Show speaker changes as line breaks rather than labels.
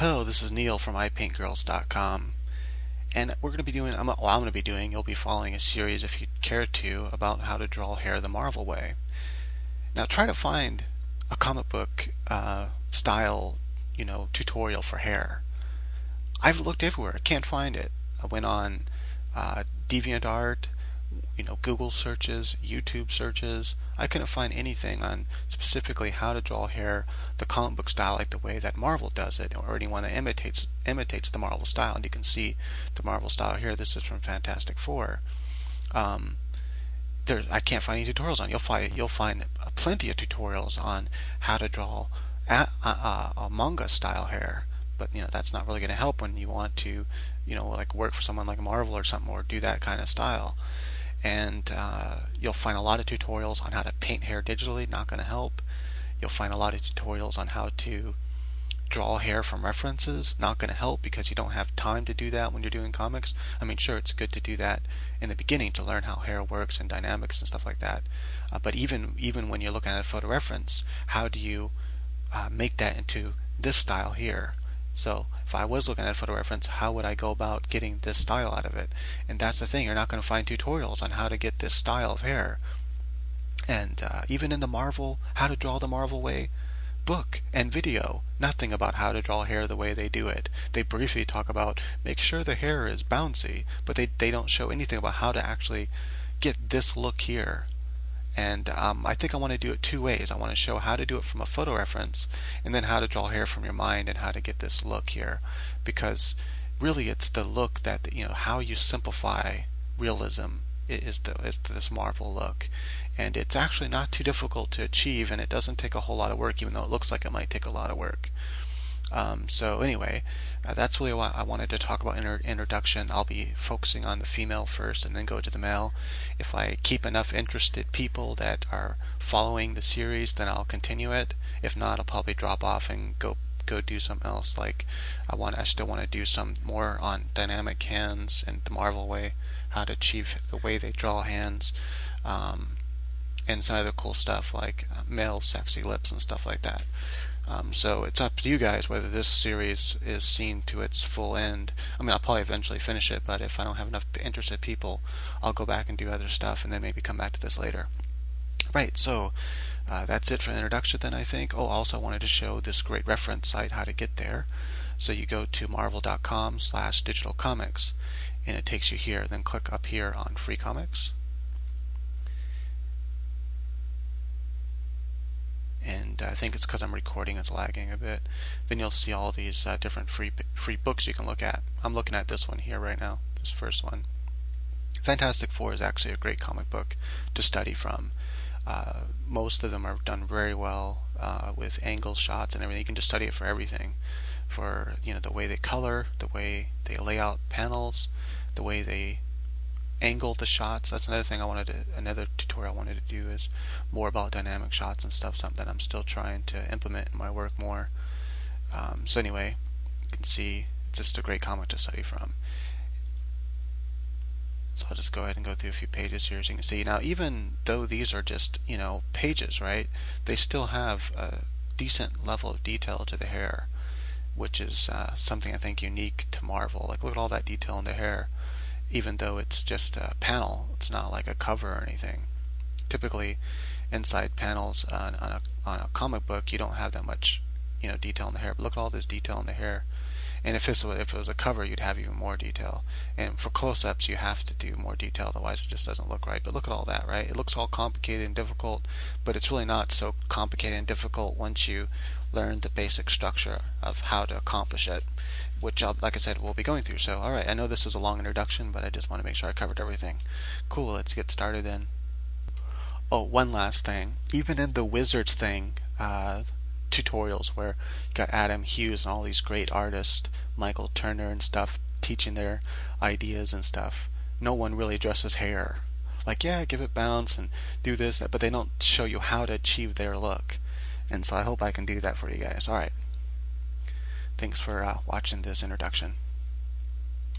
Hello, this is Neil from iPaintGirls.com, and we're going to be doing, I'm going to be doing, you'll be following a series if you care to, about how to draw hair the Marvel way. Now try to find a comic book style, tutorial for hair. I've looked everywhere, I can't find it. I went on DeviantArt, Google searches, YouTube searches. I couldn't find anything on specifically how to draw hair the comic book style like the way that Marvel does it, or anyone that imitates the Marvel style. And you can see the Marvel style here. This is from Fantastic Four. Um, I can't find any tutorials on. You'll find plenty of tutorials on how to draw a manga style hair. But that's not really going to help when you want to, like work for someone like Marvel or something, or do that kind of style. And you'll find a lot of tutorials on how to paint hair digitally, not going to help. You'll find a lot of tutorials on how to draw hair from references, not going to help because you don't have time to do that when you're doing comics. I mean, sure, it's good to do that in the beginning to learn how hair works and dynamics and stuff like that. But even when you're looking at a photo reference, how do you make that into this style here? So if I was looking at a photo reference, how would I go about getting this style out of it? And that's the thing, you're not going to find tutorials on how to get this style of hair. And even in the Marvel, how to draw the Marvel way book and video, nothing about how to draw hair the way they do it. They briefly talk about make sure the hair is bouncy, but they don't show anything about how to actually get this look here. And I think I want to do it two ways. I want to show how to do it from a photo reference, and then how to draw hair from your mind and how to get this look here. Because really, it's the look that how you simplify realism is this Marvel look, and it's actually not too difficult to achieve, and it doesn't take a whole lot of work, even though it looks like it might take a lot of work. So anyway, that's really what I wanted to talk about in introduction. I'll be focusing on the female first and then go to the male. If I keep enough interested people that are following the series, then I'll continue it. If not, I'll probably drop off and go do something else. Like I still want to do some more on dynamic hands and the Marvel way, how to achieve the way they draw hands, and some other cool stuff like male sexy lips and stuff like that. So it's up to you guys whether this series is seen to its full end. I mean, I'll probably eventually finish it, but if I don't have enough interested people, I'll go back and do other stuff and then maybe come back to this later. Right, so that's it for the introduction then, I think. Oh, also I wanted to show this great reference site, how to get there. So you go to marvel.com/digitalcomics, and it takes you here. Then click up here on free comics. And I think it's because I'm recording, it's lagging a bit. Then you'll see all these different free books you can look at. I'm looking at this one here right now, this first one. Fantastic Four is actually a great comic book to study from. Most of them are done very well with angle shots and everything. You can just study it for everything, for the way they color, the way they lay out panels, the way they angle the shots. That's another thing another tutorial I wanted to do is more about dynamic shots and stuff, something that I'm still trying to implement in my work more. So anyway, you can see it's just a great comic to study from. So I'll just go ahead and go through a few pages here, as you can see. Now, even though these are just pages, right, they still have a decent level of detail to the hair, which is something I think unique to Marvel. Like, look at all that detail in the hair. Even though it's just a panel, it's not like a cover or anything. Typically, inside panels on a comic book, you don't have that much detail in the hair. But look at all this detail in the hair. And if it was a cover, you'd have even more detail. And for close-ups, you have to do more detail, otherwise it just doesn't look right. But look at all that, right? It looks all complicated and difficult, but it's really not so complicated and difficult once you learn the basic structure of how to accomplish it, which, like I said, we'll be going through. So, alright, I know this is a long introduction, but I just want to make sure I covered everything. Cool, let's get started then. Oh, one last thing. Even in the Wizards thing, tutorials where you got Adam Hughes and all these great artists, Michael Turner and stuff, teaching their ideas and stuff, no one really addresses hair. Like, yeah, give it bounce and do this, but they don't show you how to achieve their look. And so I hope I can do that for you guys. Alright. Thanks for watching this introduction.